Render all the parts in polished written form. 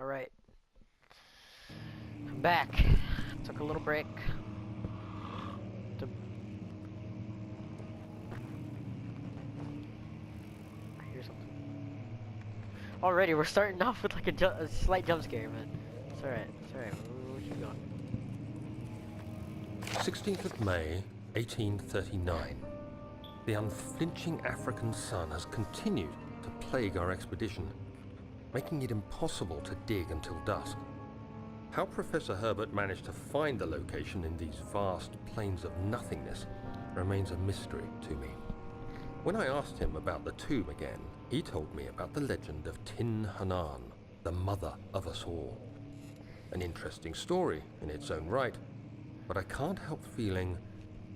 Alright. I'm back. Took a little break. To... I hear something. Already, we're starting off with like a slight jump scare, man. It's alright. It's alright. We'll keep going. 16th of May, 1839. The unflinching African sun has continued to plague our expedition, making it impossible to dig until dusk. How Professor Herbert managed to find the location in these vast plains of nothingness remains a mystery to me. When I asked him about the tomb again, he told me about the legend of Tin Hanan, the mother of us all. An interesting story in its own right, but I can't help feeling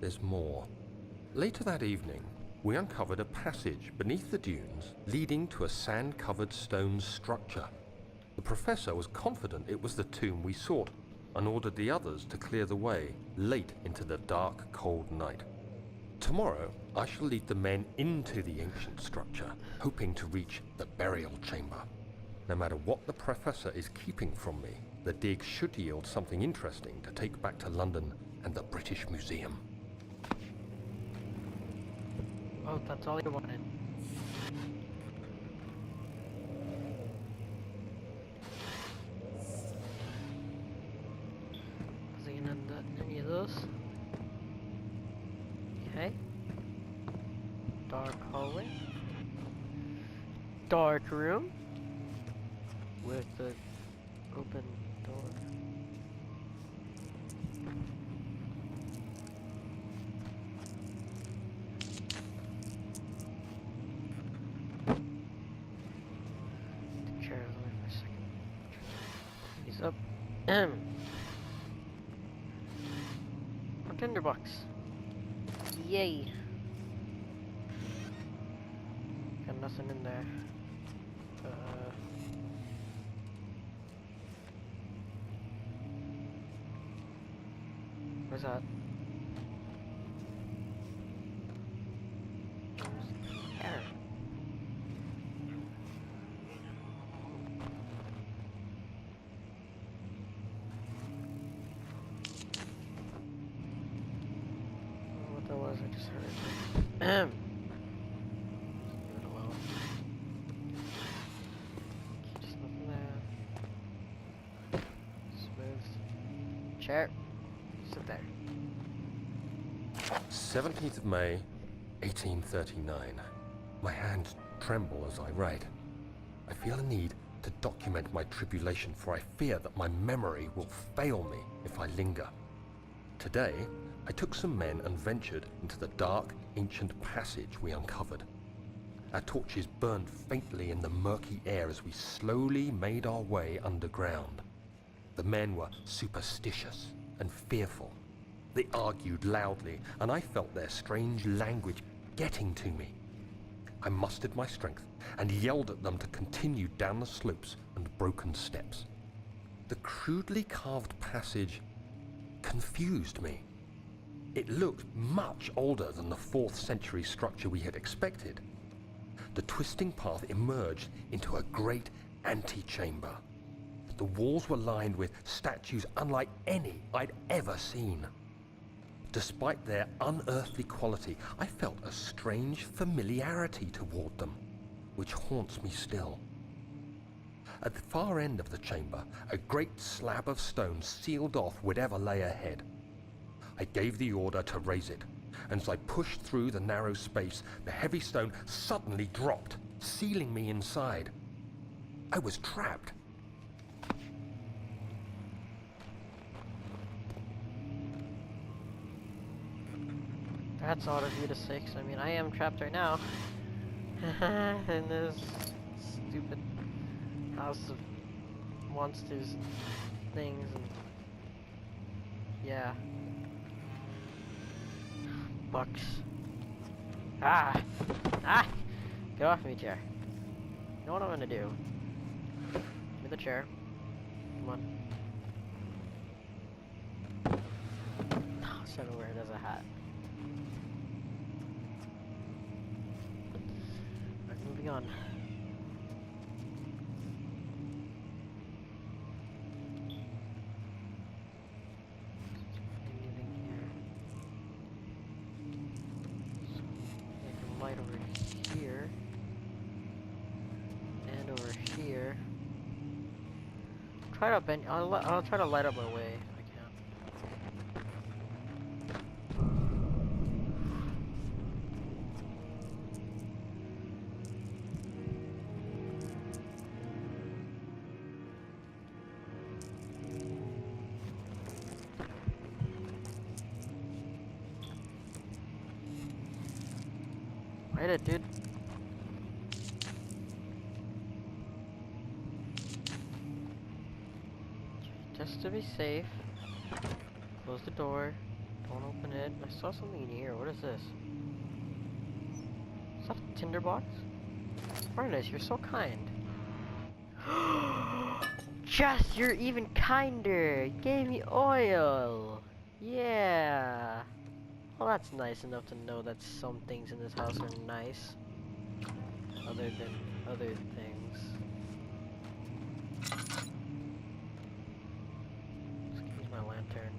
there's more. Later that evening, we uncovered a passage beneath the dunes leading to a sand-covered stone structure. The professor was confident it was the tomb we sought and ordered the others to clear the way late into the dark, cold night. Tomorrow, I shall lead the men into the ancient structure, hoping to reach the burial chamber. No matter what the professor is keeping from me, the dig should yield something interesting to take back to London and the British Museum. Oh, that's all you wanted. Wasn't gonna end any of those. Okay. Dark hallway. Dark room. With the open door. The chair is only for a second. He's up. A tinderbox. Yay. Got nothing in there. Where's that? There. What that was, I just heard it. Leave it alone. Okay, just nothing there. Smooth. Chair. Sit there. 17th of May, 1839. My hands tremble as I write. I feel a need to document my tribulation, for I fear that my memory will fail me if I linger. Today, I took some men and ventured into the dark, ancient passage we uncovered. Our torches burned faintly in the murky air as we slowly made our way underground. The men were superstitious and fearful. They argued loudly, and I felt their strange language getting to me. I mustered my strength and yelled at them to continue down the slopes and broken steps. The crudely carved passage confused me. It looked much older than the 4th century structure we had expected. The twisting path emerged into a great antechamber. The walls were lined with statues unlike any I'd ever seen. Despite their unearthly quality, I felt a strange familiarity toward them, which haunts me still. At the far end of the chamber, a great slab of stone sealed off whatever lay ahead. I gave the order to raise it, and as I pushed through the narrow space, the heavy stone suddenly dropped, sealing me inside. I was trapped. That's odd of you to say, 'cause I mean, I am trapped right now. In this stupid house of monsters and things and... yeah. Bucks. Ah! Ah! Get off me, chair. You know what I'm gonna do? Give me the chair. Come on. Oh, so weird as a hat. Moving on. try to bend. I'll try to light up my way if I can. Light it, dude. Just to be safe, close the door, don't open it. I saw something in here. What is this? Is that a tinderbox? Furnace, you're so kind. Jess, you're even kinder. You gave me oil. Yeah. Well, that's nice enough to know that some things in this house are nice. Other than other things. My lantern.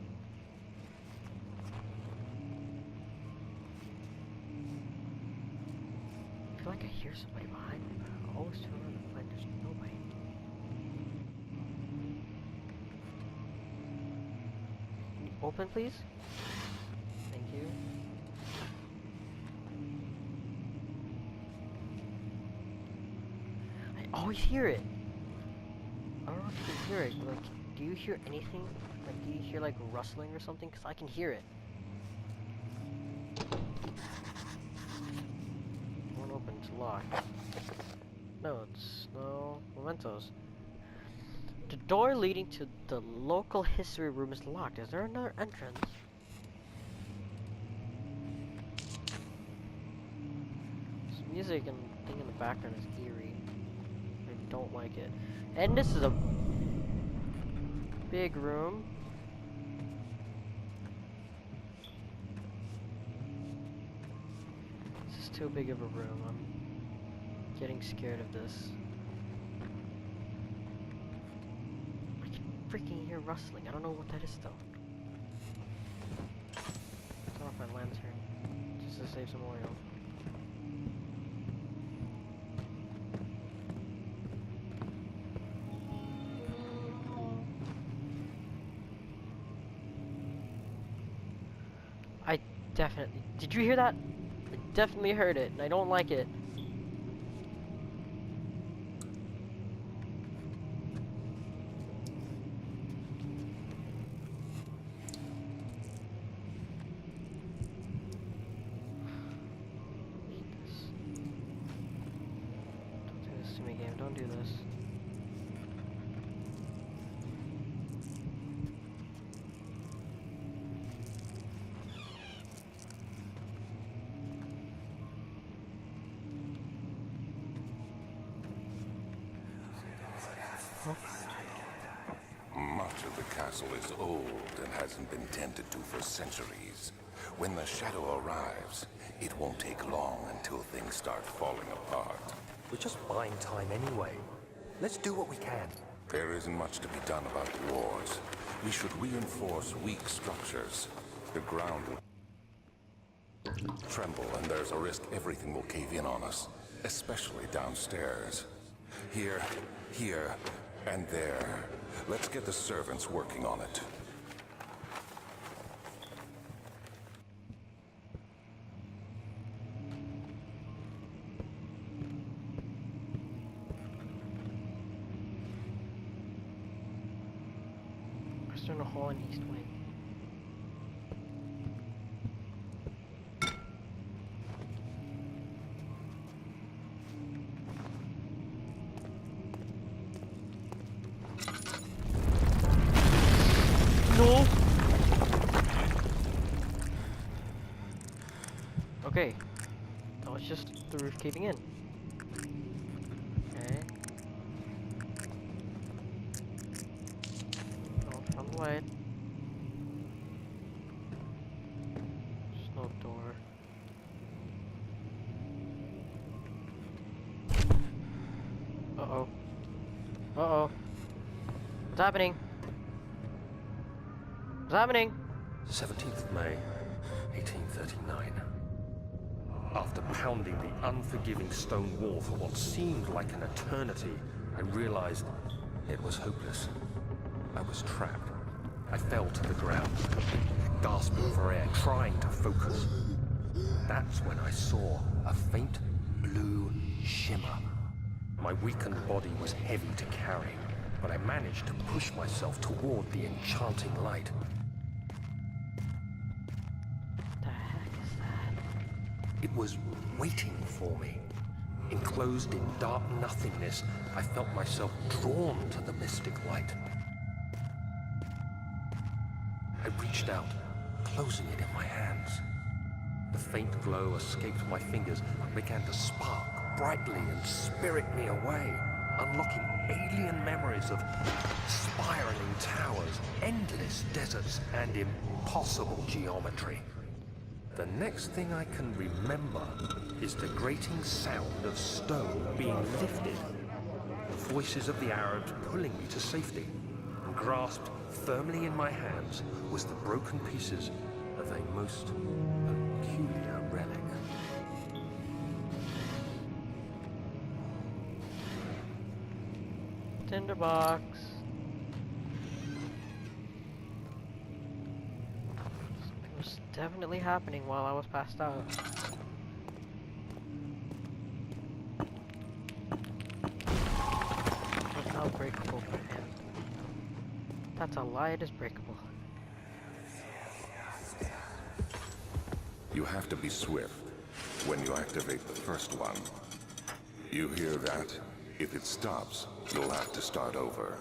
I feel like I hear somebody behind me, but I always turn around and find there's nobody. Open, please. Thank you. I always hear it. I don't know if you can hear it. Like, do you hear anything? Like, do you hear like rustling or something? Cause I can hear it. Won't open, it's locked. No, it's no mementos. The door leading to the local history room is locked. Is there another entrance? This music and thing in the background is eerie. I don't like it. And this is a big room. This is too big of a room. I'm getting scared of this. I can freaking hear rustling. I don't know what that is though. Turn off my lantern just to save some oil. Definitely. Did you hear that? I definitely heard it, and I don't like it. Don't do this to me, game. Don't do this. Much of the castle is old and hasn't been tended to for centuries. When the shadow arrives, it won't take long until things start falling apart. We're just buying time anyway. Let's do what we can. There isn't much to be done about the wars. We should reinforce weak structures. The ground will tremble, and there's a risk everything will cave in on us, especially downstairs. Here, and there. Let's get the servants working on it. There's a hole in East Wing. No! Okay. That was just the roof caving in. Okay. Oh, found the light. There's no door. Uh-oh. Uh-oh. What's happening? What's happening? 17th of May, 1839. After pounding the unforgiving stone wall for what seemed like an eternity, I realized it was hopeless. I was trapped. I fell to the ground, gasping for air, trying to focus. That's when I saw a faint blue shimmer. My weakened body was heavy to carry, but I managed to push myself toward the enchanting light. What the heck is that? It was waiting for me. Enclosed in dark nothingness, I felt myself drawn to the mystic light. I reached out, closing it in my hands. The faint glow escaped my fingers and began to spark brightly and spirit me away, unlocking alien memories of spiraling towers, endless deserts, and impossible geometry. The next thing I can remember is the grating sound of stone being lifted, the voices of the Arabs pulling me to safety, and grasped firmly in my hands was the broken pieces of a most peculiar relic. Tinderbox. Something was definitely happening while I was passed out. It's not breakable for him. That's a lie, it is breakable. You have to be swift when you activate the first one. You hear that? If it stops, you'll have to start over.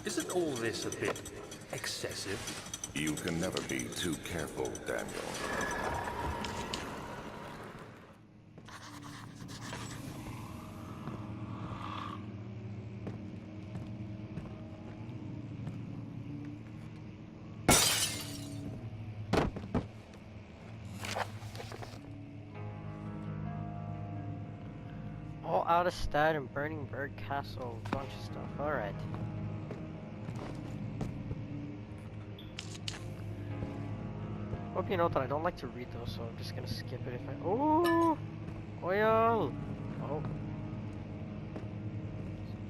Isn't all this a bit excessive? You can never be too careful, Daniel. All out of stat and Burning Bird Castle, a bunch of stuff. Alright. Hope you know that I don't like to read those, so I'm just gonna skip it if I. Oh! Oil! Oh.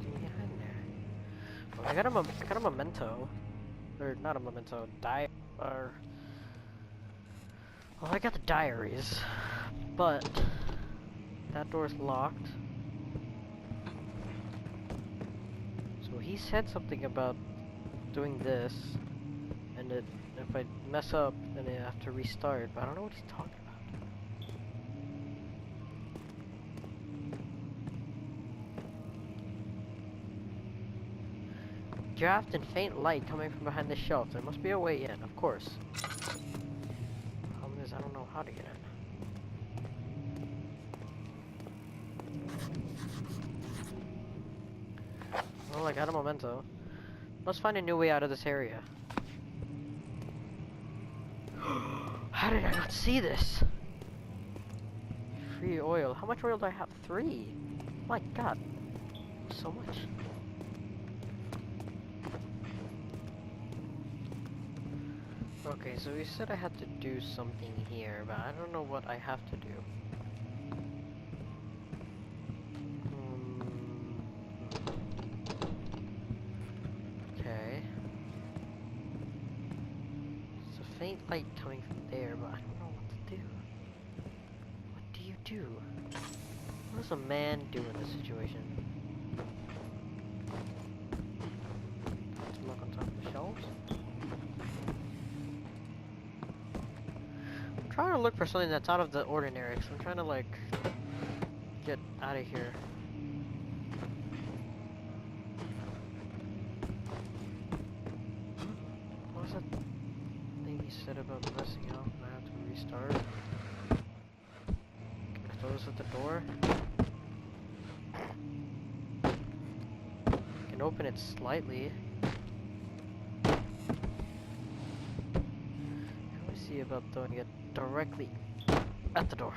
Something behind there. Well, I got a memento. Or not a memento, or. Well, I got the diaries. But that door's locked. So he said something about doing this, and that if I mess up, then I have to restart. But I don't know what he's talking about. Draft and faint light coming from behind the shelf. There must be a way in, of course. Problem is, I don't know how to get in. Well, I got a memento. Let's find a new way out of this area. How did I not see this? Free oil. How much oil do I have? 3. My god. So much. Okay, so he said I had to do something here, but I don't know what I have to do. Okay. It's a faint light coming from there, but I don't know what to do. What do you do? What does a man do in this situation? To look on top of the shelves? I'm trying to look for something that's out of the ordinary, so I'm trying to like get out of here. What was that thing he said about messing up and I have to restart? Can I close at the door? I can open it slightly. How do I see about doing it directly at the door?